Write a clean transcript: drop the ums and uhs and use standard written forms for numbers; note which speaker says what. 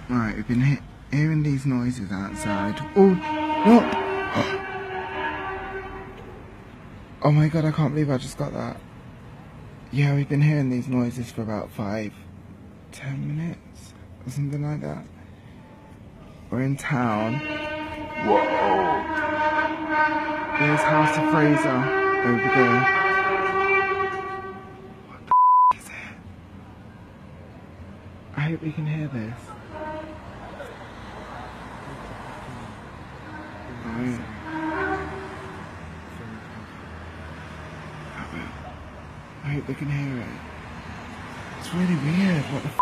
Speaker 1: Right, we've been hearing these noises outside. Oh, what? Oh my god, I can't believe I just got that. Yeah, we've been hearing these noises for about 5-10 minutes or something like that. We're in town. Whoa! There's House of Fraser over there. What the is it? I hope we can hear this. Right. I hope they can hear it. It's really weird. What the